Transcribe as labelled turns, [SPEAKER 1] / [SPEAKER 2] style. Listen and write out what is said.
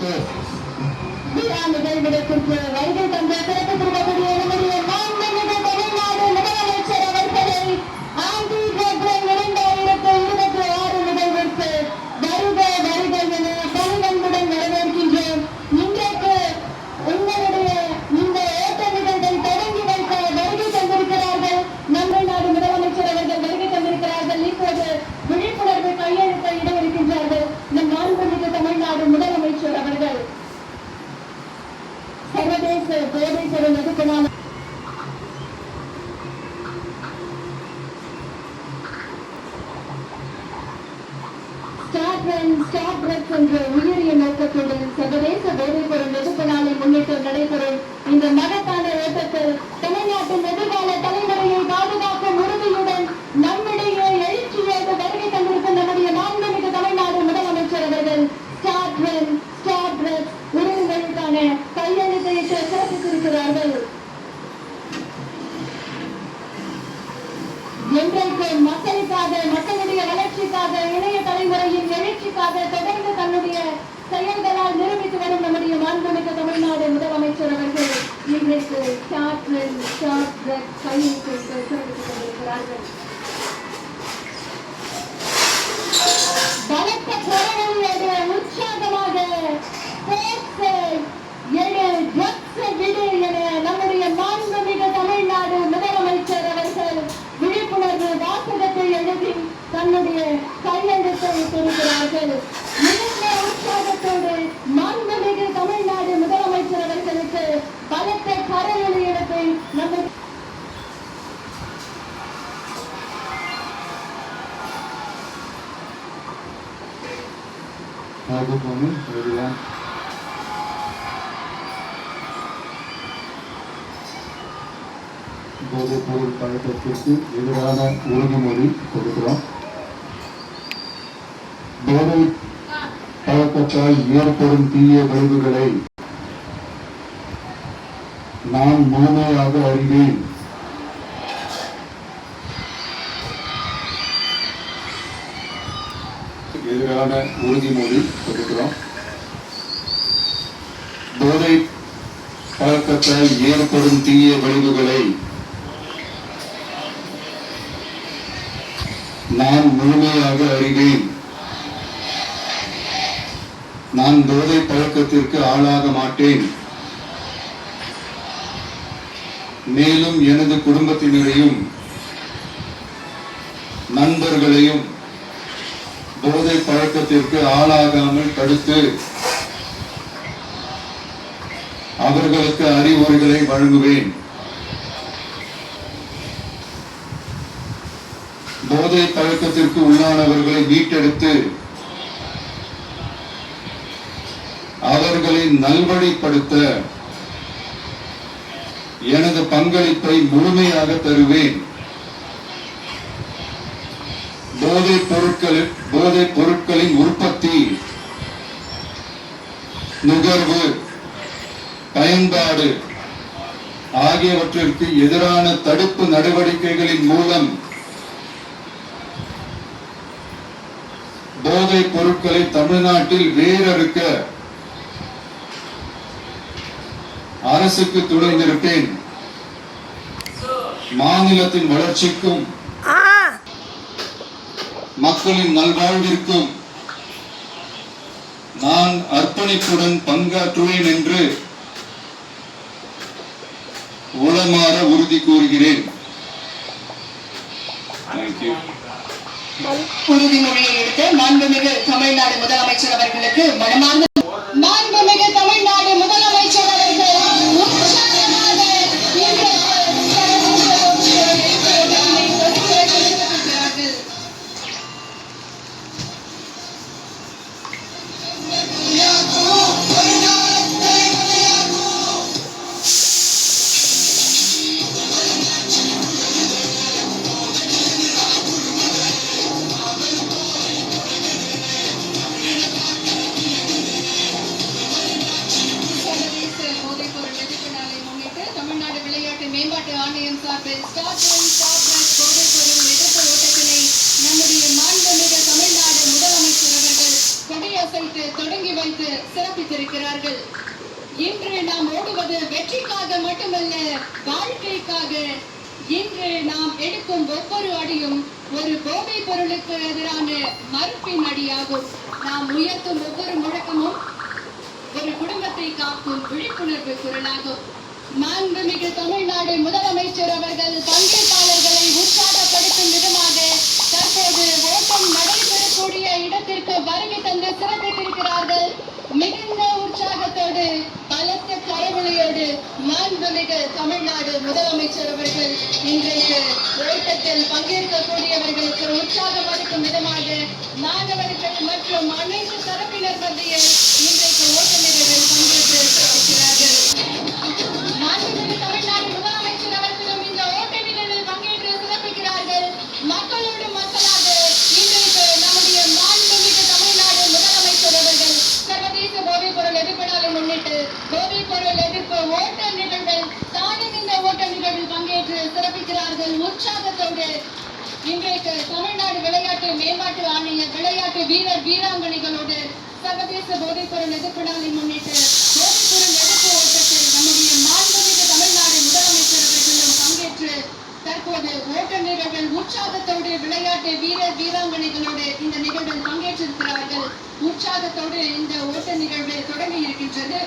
[SPEAKER 1] அவர்களுக்கு விழா நிகழ்விடத்திற்கு வருகை தந்த சிறப்பு திருவக்கூடிய நம்முடைய மாண்புமிகு தமிழ்நாடு முதலமைச்சர் அவர்களை ஆண்டி கோப்ரல் 2026 நிகழ்விற்கு வருக வருக என பணிவன்புடன் வரவேற்கின்றோம். இன்றைக்கு உங்களுடைய இந்த ஓட்ட நிகழ்வை தொடங்கி வைக்க வருகை தந்திருக்கிறார்கள். தமிழ்நாடு முதலமைச்சர் அவர்கள் வருகை தந்திருக்கிறார்கள். இப்போது விழிப்புணர்வு கையெழுத்தை இட இருக்கின்றார்கள். நம் மாண்புமிகு தமிழ்நாடு முதலமைச்சர் அவர்கள் சர்வதேச போதைப் பொருள் எதிர்ப்பான என்ற உயரிய நோக்கத்துடன் சர்வதேச போதைப் பொருள் எதிர்ப்பு நாளை முன்னிட்டு நடைபெறும் இந்த மகத்தான ஓட்டத்தில் தமிழ்நாட்டின் எதிர்கால தலைமுறையை பாதுகாக்கும் உறுதியுடன் நம்மிடையே எழுச்சியோடு வருகை தந்திருக்கும் நம்முடைய மாண்புமிகு தமிழ்நாடு முதலமைச்சர் அவர்கள் ஸ்டார் ட்ரக்ஸ் உரிமைகளுக்கான கையெழுத்தை சிறப்பித்திருக்கிறார்கள். என்றைக்கும் மக்களுக்காக, மக்களுடைய வளர்ச்சிக்காக, இளைய தலைமுறையின் எழுச்சிக்காக தொடர்ந்து தன்னுடைய செயல்களால் நிரூபித்து வரும் நம்முடைய மாண்புமிகு தமிழ்நாடு முதலமைச்சர் அவர்கள் இன்றைக்கு ஸ்டார் ட்ரக்ஸ் கையெழுத்தை சிறப்பித்துக் கொண்டிருக்கிறார்கள். பலத்த போராளியோடு உற்சாகமாக விடு என நம்முடைய மாண்புமிகு தமிழ்நாடு முதலமைச்சர் அவர்கள் விழிப்புணர்வு வாசகத்தை எழுதி தன்னுடைய கையெழுத்தை கொடுக்கிறார்கள். மிகுந்த உற்சாகத்தோடு மாண்புமிகு தமிழ்நாடு முதலமைச்சர் அவர்களுக்கு பலத்த கரவொலியிடத்தை நம்ம
[SPEAKER 2] போதைப் பொருள் பழக்கத்திற்கு எதிரான உறுதிமொழி கொடுக்கிறோம். போதை பழக்கத்தால் ஏற்படும் தீய விளைவுகளை நான் முழுமையாக அறிவேன். எதிரான உறுதிமொழி கொடுக்கிறோம். போதை பழக்கத்தால் ஏற்படும் தீய விளைவுகளை நான் முழுமையாக அறிவேன். நான் போதை பழக்கத்திற்கு ஆளாக மாட்டேன். மேலும் எனது குடும்பத்தினரையும் நண்பர்களையும் போதை பழக்கத்திற்கு ஆளாகாமல் தடுத்து அவர்களுக்கு அறிவுரைகளை வழங்குவேன். போதை பழக்கத்திற்கு உள்ளானவர்களை மீட்டெடுத்து அவர்களை நல்வழிப்படுத்த எனது பங்களிப்பை முழுமையாக தருவேன். போதைப் பொருட்களின் உற்பத்தி, நுகர்வு, பயன்பாடு ஆகியவற்றிற்கு எதிரான தடுப்பு நடவடிக்கைகளின் மூலம் போதைப் பொருட்களை தமிழ்நாட்டில் வேரறுக்க அரசுக்கு துணைந்திருப்பேன். மாநிலத்தின் வளர்ச்சிக்கும் மக்களின் நல்வாழ்விற்கும் நான் அர்ப்பணிப்புடன் பங்காற்றுவேன் என்று உளமாற உறுதி கூறுகிறேன்.
[SPEAKER 1] உறுதிமொழியை எடுத்து மாண்புமிகு தமிழ்நாடு முதலமைச்சர் அவர்களுக்கு மனமார்ந்த மாண்புமிகு தமிழ்நாடு முதலமைச்சர் அவர்கள் மேம்பாட்டு ஆணையம் சார்பில் ஸ்டார் ட்ரக்ஸ் போதைப் பொருள் எதிர்ப்பு ஓட்டத்தினை நம்முடைய மாண்புமிகு தமிழ்நாடு முதலமைச்சர் அவர்கள் கொடியசை அசைத்து தொடங்கி வைத்து சிறப்பித்திருக்கிறார்கள். இன்று நாம் ஓடுவது வெற்றிக்காக மட்டுமல்ல, வாழ்க்கைக்காக. இன்று நாம் எடுக்கும் ஒவ்வொரு அடியும் ஒரு போதை பொருளுக்கு எதிரான மறுப்பின் அடியாகும். நாம் உயர்த்தும் ஒவ்வொரு முழக்கமும் ஒரு குடும்பத்தை காக்கும் விழிப்புணர்வு குரலாகும். மாண்புமிகு தமிழ்நாடு முதலமைச்சர் அவர்கள் பங்கேற்பாளர்களை உற்சாகப்படுத்தும் விதமாக தற்போது ஓட்டம் நடைபெறக்கூடிய இடத்திற்கு வருகை தந்து சிறப்பித்திருக்கிறார்கள். மிகுந்த உற்சாகத்தோடு பலத்த கரவொலியோடு மாண்புமிகு தமிழ்நாடு முதலமைச்சர் அவர்கள் இன்றைக்கு ஓட்டத்தில் பங்கேற்கக்கூடியவர்களுக்கு உற்சாகம் அளிக்கும் விதமாக மாணவர்கள் மற்றும் அனைத்து தரப்பினர் மத்தியில் இன்றைக்கு ஓட்ட நிகழ்வில் பங்கேற்று சிறப்பிக்கிறார்கள். மாண்புமிகு தமிழ்நாடு முதலமைச்சர் அவர்களும் இந்த ஓட்ட நிகழ்வில் பங்கேற்று சிறப்பிக்கிறார்கள். மக்களோடு மக்களாக இன்றைக்கு நம்முடைய மாண்புமிகு தமிழ்நாடு முதலமைச்சர் அவர்கள் சர்வதேச போதைப் பொருள் எதிர்ப்பு நாளை முன்னிட்டு போதைப் பொருள் எதிர்ப்பு ஓட்ட நிகழ்வில் தானும் இந்த ஓட்ட நிகழ்வில் பங்கேற்று சிறப்பிக்கிறார்கள். உற்சாகத்தோடு இன்றைக்கு தமிழ்நாடு விளையாட்டு மேம்பாட்டு ஆணையர் விளையாட்டு வீரர் வீராங்கனைகளோடு சர்வதேச போதைப் பொருள் எதிர்ப்பு நாளை முன்னிட்டு போதைப் பொருள் எதிர்ப்பு ஓட்டத்தில் நம்முடைய மாண்புமிகு தமிழ்நாடு முதலமைச்சர் அவர்களும் பங்கேற்று தற்போது ஓட்ட நிகழ்வில் உற்சாகத்தோடு விளையாட்டு வீரர் வீராங்கனைகளோடு இந்த நிகழ்வில் பங்கேற்றிருக்கிறார்கள். உற்சாகத்தோடு இந்த ஓட்ட நிகழ்வு தொடங்கி இருக்கின்றது.